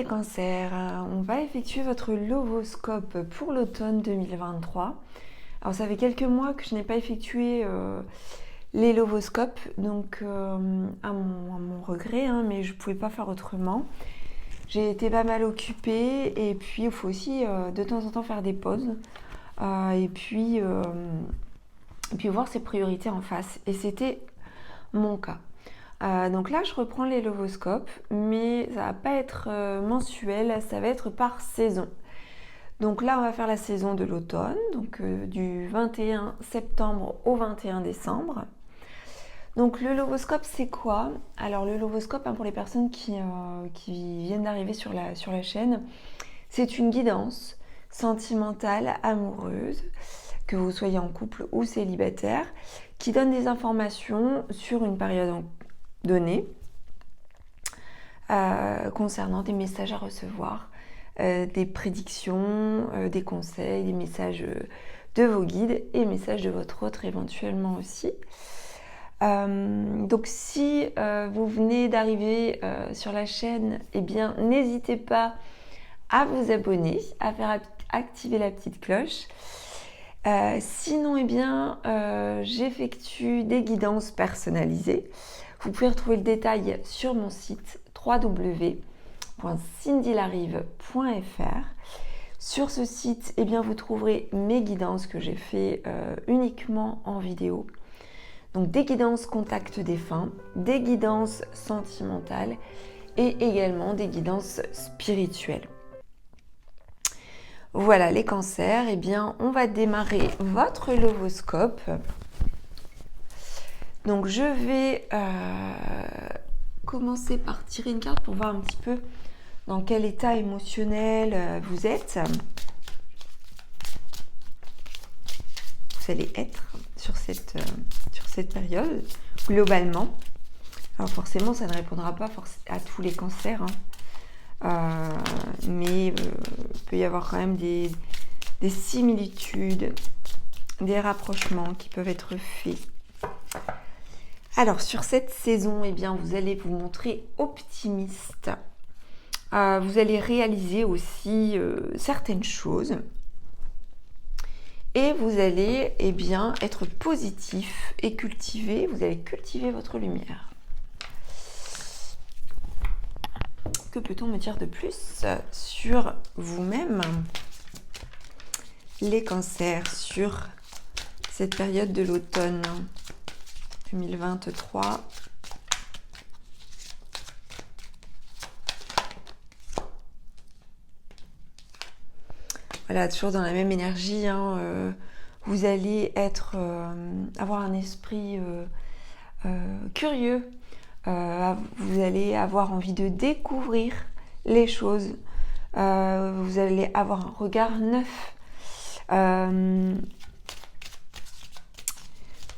les cancers, on va effectuer votre lovoscope pour l'automne 2023. Alors ça fait quelques mois que je n'ai pas effectué les lovoscopes, donc à mon regret, mais je ne pouvais pas faire autrement. J'ai été pas mal occupée et puis il faut aussi de temps en temps faire des pauses et puis voir ses priorités en face. Et c'était mon cas. Donc là, je reprends les lovoscopes, mais ça va pas être mensuel, ça va être par saison. Donc là, on va faire la saison de l'automne, donc du 21 septembre au 21 décembre. Donc le lovoscope, c'est quoi? Alors le lovoscope, pour les personnes qui viennent d'arriver sur la chaîne, c'est une guidance sentimentale, amoureuse, que vous soyez en couple ou célibataire, qui donne des informations sur une période donnée concernant des messages à recevoir, des prédictions, des conseils, des messages de vos guides et messages de votre autre éventuellement aussi. Donc si vous venez d'arriver sur la chaîne, eh bien n'hésitez pas à vous abonner, à faire activer la petite cloche. Sinon, eh bien, j'effectue des guidances personnalisées. Vous pouvez retrouver le détail sur mon site www.cindylarive.fr. Sur ce site, eh bien, vous trouverez mes guidances que j'ai fait uniquement en vidéo. Donc des guidances contact défunt, des guidances sentimentales et également des guidances spirituelles. Voilà les cancers, eh bien on va démarrer votre lovoscope. Donc je vais commencer par tirer une carte pour voir un petit peu dans quel état émotionnel vous êtes. Vous allez être sur cette période, globalement. Alors forcément, ça ne répondra pas à tous les cancers, mais il peut y avoir quand même des similitudes, des rapprochements qui peuvent être faits. Alors sur cette saison, eh bien, vous allez vous montrer optimiste. Vous allez réaliser aussi certaines choses. Et vous allez être positif et vous allez cultiver votre lumière. Que peut-on me dire de plus sur vous-même, les cancers, sur cette période de l'automne 2023 ? Voilà, toujours dans la même énergie, vous allez avoir un esprit curieux, vous allez avoir envie de découvrir les choses, vous allez avoir un regard neuf,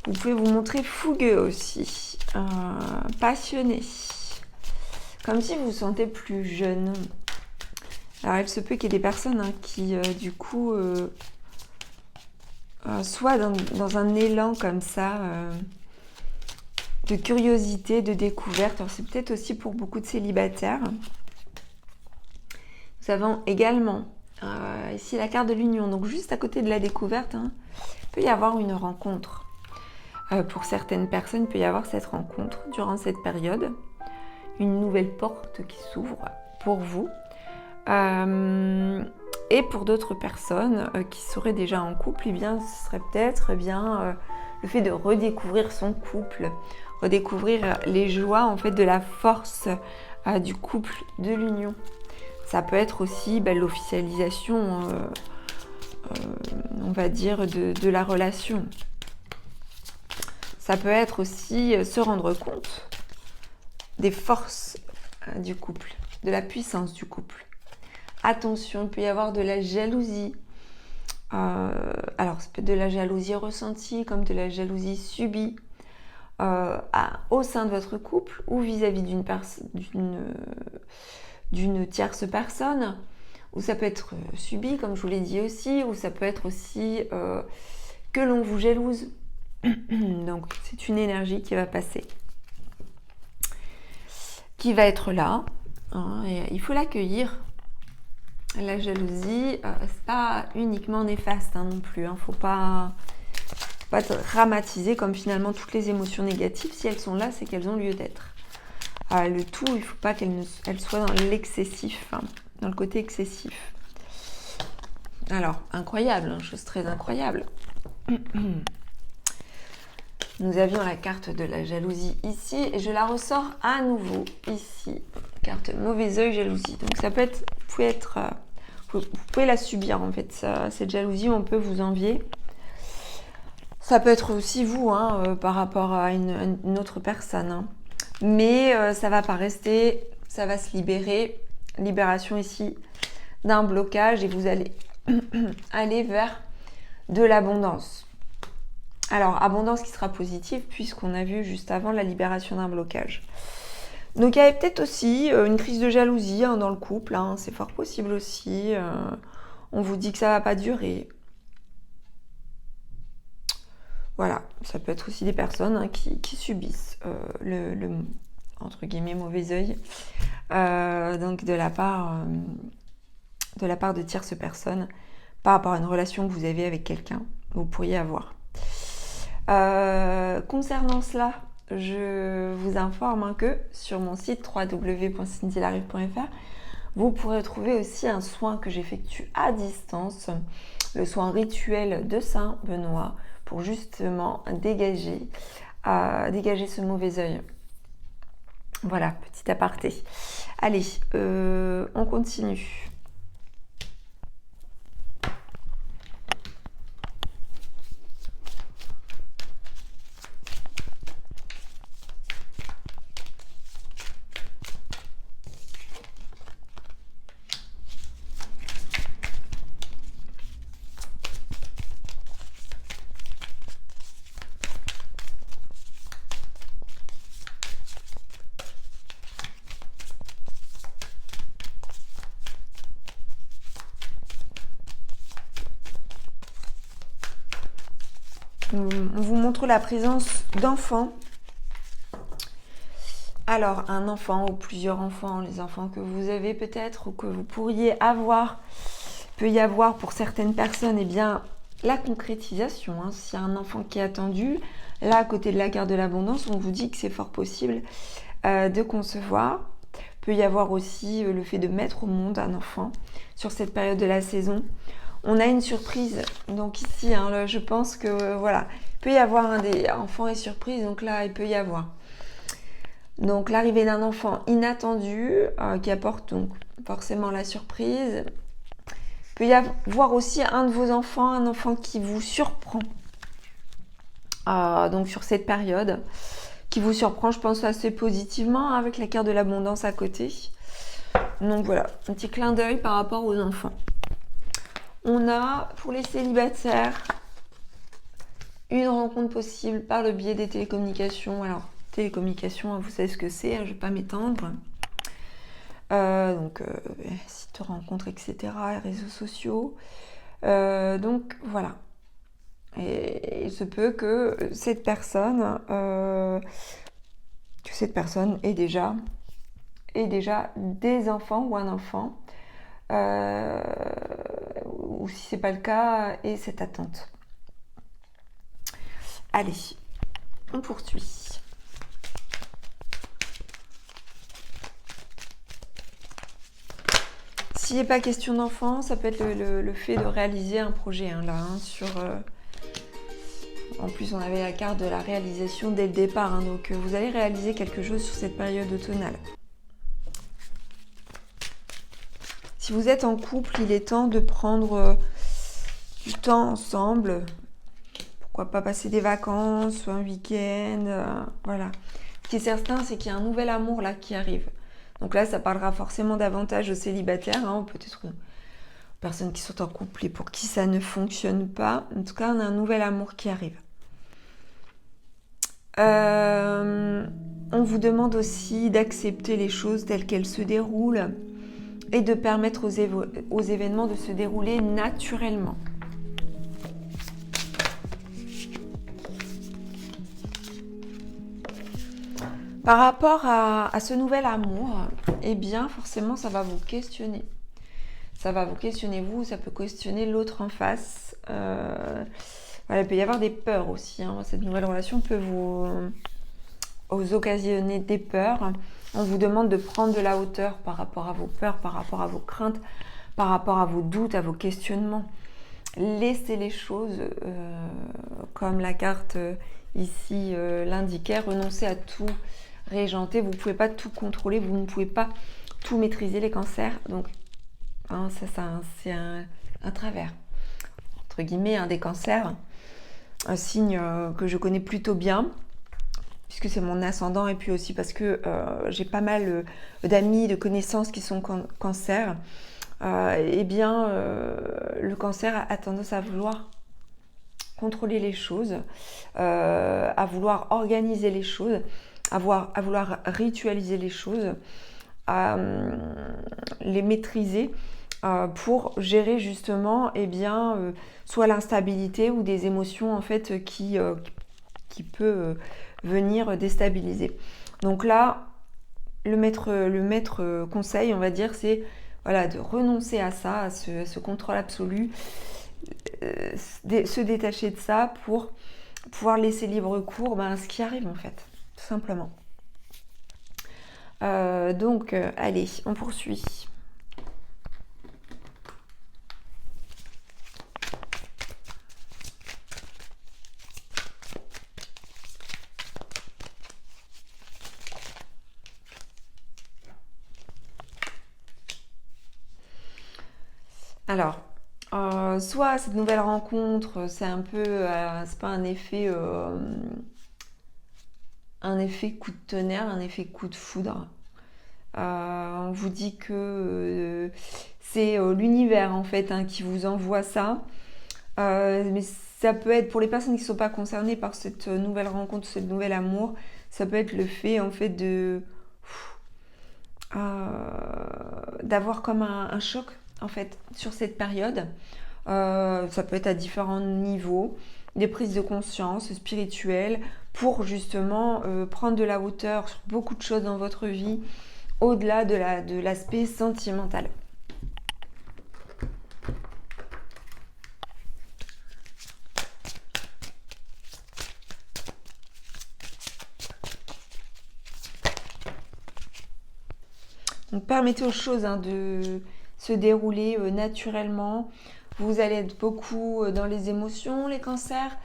vous pouvez vous montrer fougueux aussi, passionné, comme si vous vous sentez plus jeune. Alors, il se peut qu'il y ait des personnes qui, du coup, soient dans un élan comme ça, de curiosité, de découverte. Alors, c'est peut-être aussi pour beaucoup de célibataires. Nous avons également ici la carte de l'union. Donc, juste à côté de la découverte, il peut y avoir une rencontre. Pour certaines personnes, il peut y avoir cette rencontre durant cette période. Une nouvelle porte qui s'ouvre pour vous. Et pour d'autres personnes qui seraient déjà en couple, eh bien, ce serait peut-être le fait de redécouvrir son couple, redécouvrir les joies en fait de la force du couple, de l'union. Ça peut être aussi l'officialisation, on va dire, de la relation. Ça peut être aussi se rendre compte des forces du couple, de la puissance du couple. Attention, il peut y avoir de la jalousie. Alors, ça peut être de la jalousie ressentie comme de la jalousie subie au sein de votre couple ou vis-à-vis d'une tierce personne. Ou ça peut être subi, comme je vous l'ai dit aussi, ou ça peut être aussi que l'on vous jalouse. Donc, c'est une énergie qui va passer, qui va être là. hein, et il faut l'accueillir. La jalousie, c'est pas uniquement néfaste non plus. Faut pas dramatiser comme finalement toutes les émotions négatives. Si elles sont là, c'est qu'elles ont lieu d'être. Le tout, il ne faut pas qu'elles soient dans l'excessif, dans le côté excessif. Alors, incroyable, chose très incroyable. Nous avions la carte de la jalousie ici et je la ressors à nouveau ici. Carte mauvais œil, jalousie. Donc ça peut être, vous pouvez la subir en fait, cette jalousie, on peut vous envier. Ça peut être aussi vous, par rapport à une autre personne. Mais ça va pas rester, ça va se libérer. Libération ici d'un blocage et vous allez aller vers de l'abondance. Alors, abondance qui sera positive puisqu'on a vu juste avant la libération d'un blocage. Donc, il y avait peut-être aussi une crise de jalousie dans le couple. C'est fort possible aussi. On vous dit que ça va pas durer. Voilà, ça peut être aussi des personnes qui subissent le entre guillemets mauvais œil. Donc, de la part de tierces personnes par rapport à une relation que vous avez avec quelqu'un, vous pourriez avoir. Concernant cela, je vous informe que sur mon site www.cindylarive.fr, vous pourrez trouver aussi un soin que j'effectue à distance, le soin rituel de Saint-Benoît, pour justement dégager ce mauvais œil. Voilà, petit aparté. Allez, on continue. On vous montre la présence d'enfants. Alors, un enfant ou plusieurs enfants, les enfants que vous avez peut-être ou que vous pourriez avoir, peut y avoir pour certaines personnes, la concrétisation. S'il y a un enfant qui est attendu, là, à côté de la carte de l'abondance, on vous dit que c'est fort possible de concevoir. Peut y avoir aussi le fait de mettre au monde un enfant sur cette période de la saison. On a une surprise, donc ici, là, je pense que voilà, il peut y avoir des enfants et surprises, donc là, il peut y avoir. Donc l'arrivée d'un enfant inattendu qui apporte donc forcément la surprise. Il peut y avoir aussi un de vos enfants, un enfant qui vous surprend. Donc sur cette période, qui vous surprend, je pense assez positivement, avec la carte de l'abondance à côté. Donc voilà, un petit clin d'œil par rapport aux enfants. On a, pour les célibataires, une rencontre possible par le biais des télécommunications. Alors, télécommunications, vous savez ce que c'est, je ne vais pas m'étendre. Sites de rencontres, etc., réseaux sociaux. Donc, voilà. Et il se peut que cette personne ait déjà des enfants ou un enfant. Ou si c'est pas le cas, et cette attente. Allez, on poursuit. S'il n'est pas question d'enfant, ça peut être le fait de réaliser un projet en plus, on avait la carte de la réalisation dès le départ, donc vous allez réaliser quelque chose sur cette période automnale. Si vous êtes en couple, il est temps de prendre du temps ensemble. Pourquoi pas passer des vacances ou un week-end, voilà. Ce qui est certain, c'est qu'il y a un nouvel amour là qui arrive. Donc là, ça parlera forcément davantage aux célibataires, ou peut-être aux personnes qui sont en couple et pour qui ça ne fonctionne pas. En tout cas, on a un nouvel amour qui arrive. On vous demande aussi d'accepter les choses telles qu'elles se déroulent et de permettre aux événements de se dérouler naturellement. Par rapport à ce nouvel amour, eh bien forcément ça va vous questionner. Ça va vous questionner vous, ça peut questionner l'autre en face. Voilà, il peut y avoir des peurs aussi. Hein. Cette nouvelle relation peut vous occasionner des peurs. On vous demande de prendre de la hauteur par rapport à vos peurs, par rapport à vos craintes, par rapport à vos doutes, à vos questionnements. Laissez les choses comme la carte ici l'indiquait, renoncez à tout régenter. Vous ne pouvez pas tout contrôler, vous ne pouvez pas tout maîtriser les cancers. Donc, hein, c'est un travers, entre guillemets, des cancers. Un signe que je connais plutôt bien, puisque c'est mon ascendant, et puis aussi parce que j'ai pas mal d'amis, de connaissances qui sont cancer. Eh bien, le cancer a tendance à vouloir contrôler les choses, à vouloir organiser les choses, à vouloir ritualiser les choses, à les maîtriser pour gérer justement eh bien, soit l'instabilité ou des émotions en fait qui peut venir déstabiliser. Donc là, le maître conseil, on va dire, c'est voilà, de renoncer à ça, à ce contrôle absolu, se détacher de ça pour pouvoir laisser libre cours à ce qui arrive en fait, tout simplement. Donc, allez, on poursuit. Alors, soit cette nouvelle rencontre, c'est un peu, c'est pas un effet coup de tonnerre, un effet coup de foudre. On vous dit que c'est l'univers en fait qui vous envoie ça. Mais ça peut être pour les personnes qui ne sont pas concernées par cette nouvelle rencontre, ce nouvel amour, ça peut être le fait en fait d'avoir comme un choc en fait sur cette période. Ça peut être à différents niveaux, des prises de conscience spirituelles pour justement prendre de la hauteur sur beaucoup de choses dans votre vie, au-delà de l'aspect sentimental. Donc permettez aux choses de se dérouler naturellement. Vous allez être beaucoup dans les émotions, les cancers,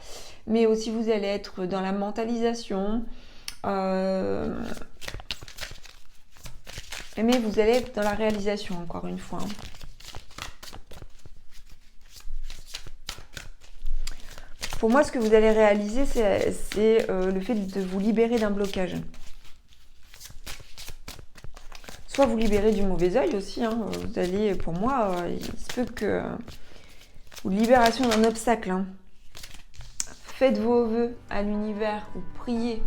mais aussi vous allez être dans la mentalisation. Mais vous allez être dans la réalisation, encore une fois. Pour moi, ce que vous allez réaliser, c'est le fait de vous libérer d'un blocage. Soit vous libérer du mauvais œil aussi. Vous allez, pour moi, il se peut que ou libération d'un obstacle. Faites vos vœux à l'univers ou priez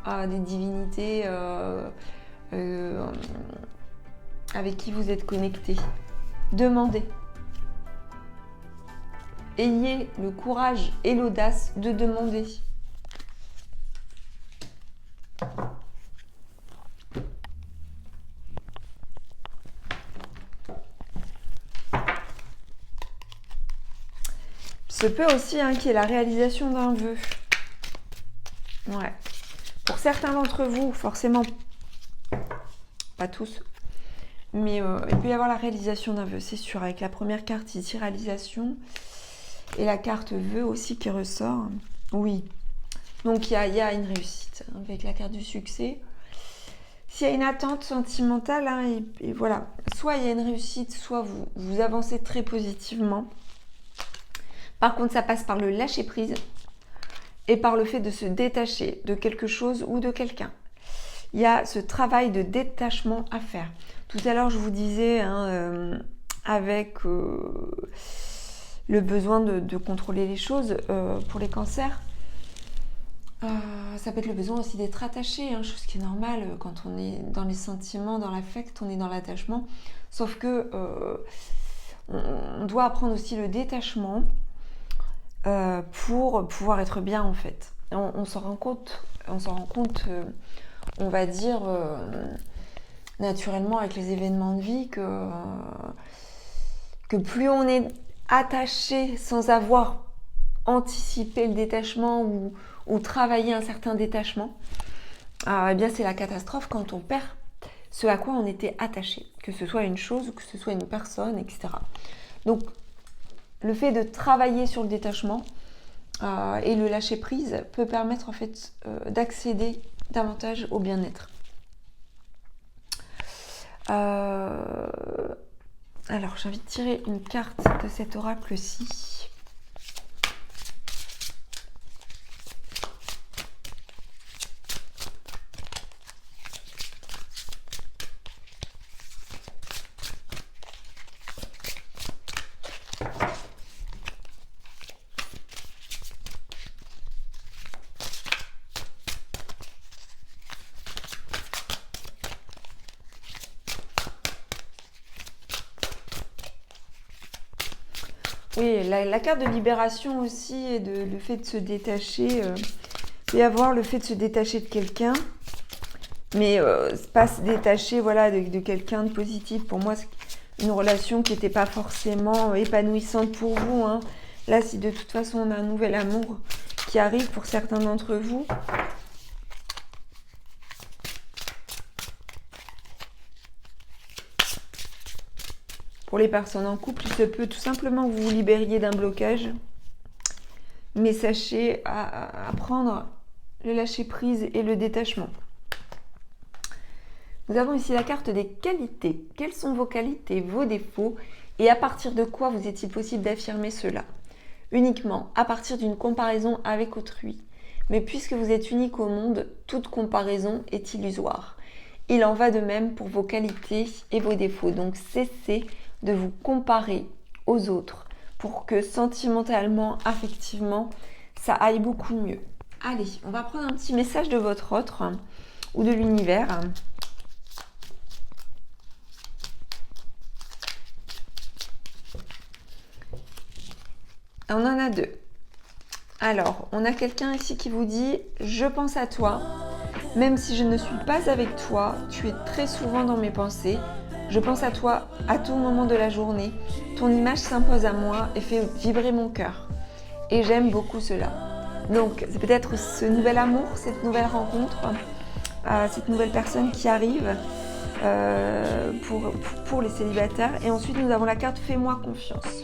à des divinités avec qui vous êtes connecté. Demandez. Ayez le courage et l'audace de demander. Se peut aussi qu'il y ait la réalisation d'un vœu. Ouais. Pour certains d'entre vous, forcément, pas tous, mais il peut y avoir la réalisation d'un vœu, c'est sûr. Avec la première carte ici, réalisation, et la carte vœu aussi qui ressort. Oui. Donc il y a une réussite avec la carte du succès. S'il y a une attente sentimentale, et voilà, soit il y a une réussite, soit vous avancez très positivement. Par contre, ça passe par le lâcher prise et par le fait de se détacher de quelque chose ou de quelqu'un. Il y a ce travail de détachement à faire. Tout à l'heure, je vous disais, avec le besoin de contrôler les choses pour les cancers, ça peut être le besoin aussi d'être attaché, chose qui est normale quand on est dans les sentiments, dans l'affect, on est dans l'attachement. Sauf que on doit apprendre aussi le détachement pour pouvoir être bien en fait. On s'en rend compte, on va dire naturellement avec les événements de vie que plus on est attaché sans avoir anticipé le détachement ou travaillé un certain détachement, eh bien c'est la catastrophe quand on perd ce à quoi on était attaché, que ce soit une chose ou que ce soit une personne, etc. Donc le fait de travailler sur le détachement et le lâcher prise peut permettre en fait d'accéder davantage au bien-être. Alors j'ai envie de tirer une carte de cet oracle-ci. Oui, la carte de libération aussi et le fait de se détacher. Il peut y avoir le fait de se détacher de quelqu'un, mais pas se détacher voilà, de quelqu'un de positif. Pour moi, c'est une relation qui n'était pas forcément épanouissante pour vous. Hein. Là, si de toute façon on a un nouvel amour qui arrive pour certains d'entre vous, pour les personnes en couple, il se peut tout simplement que vous vous libériez d'un blocage. Mais sachez apprendre le lâcher-prise et le détachement. Nous avons ici la carte des qualités. Quelles sont vos qualités, vos défauts et à partir de quoi vous est-il possible d'affirmer cela? Uniquement à partir d'une comparaison avec autrui. Mais puisque vous êtes unique au monde, toute comparaison est illusoire. Il en va de même pour vos qualités et vos défauts. Donc cessez de vous comparer aux autres pour que sentimentalement, affectivement, ça aille beaucoup mieux. Allez, on va prendre un petit message de votre autre ou de l'univers. On en a deux. Alors, on a quelqu'un ici qui vous dit « Je pense à toi, même si je ne suis pas avec toi, tu es très souvent dans mes pensées. Je pense à toi à tout moment de la journée. Ton image s'impose à moi et fait vibrer mon cœur. Et j'aime beaucoup cela. » Donc, c'est peut-être ce nouvel amour, cette nouvelle rencontre, cette nouvelle personne qui arrive pour les célibataires. Et ensuite, nous avons la carte « Fais-moi confiance ».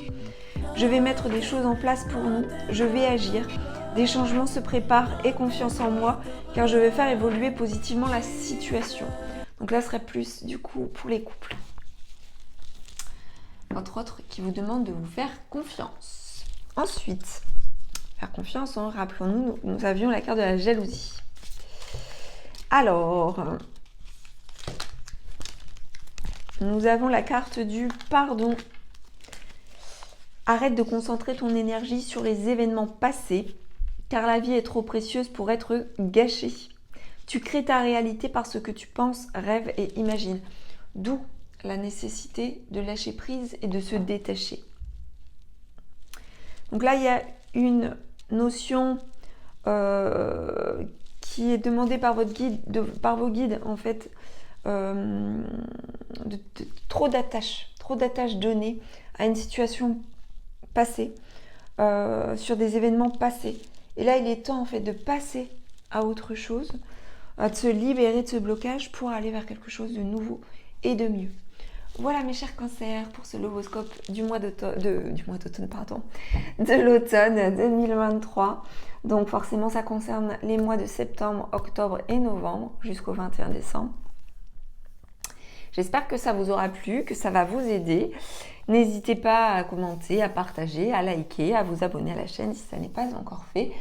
Je vais mettre des choses en place pour nous, je vais agir. Des changements se préparent et confiance en moi, car je vais faire évoluer positivement la situation. Donc là, ce serait plus du coup pour les couples. Votre autre qui vous demande de vous faire confiance. Ensuite, faire confiance, hein, rappelons-nous, nous avions la carte de la jalousie. Alors, nous avons la carte du pardon. Arrête de concentrer ton énergie sur les événements passés, car la vie est trop précieuse pour être gâchée. Tu crées ta réalité par ce que tu penses, rêves et imagines. D'où la nécessité de lâcher prise et de se détacher. Donc là, il y a une notion qui est demandée par votre guide, par vos guides en fait, trop d'attaches données à une situation passée, sur des événements passés. Et là, il est temps en fait de passer à autre chose, de se libérer de ce blocage pour aller vers quelque chose de nouveau et de mieux. Voilà mes chers cancers pour ce lovoscope de l'automne 2023. Donc forcément ça concerne les mois de septembre, octobre et novembre jusqu'au 21 décembre. J'espère que ça vous aura plu, que ça va vous aider. N'hésitez pas à commenter, à partager, à liker, à vous abonner à la chaîne si ça n'est pas encore fait.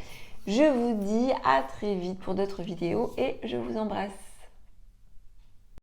Je vous dis à très vite pour d'autres vidéos et je vous embrasse.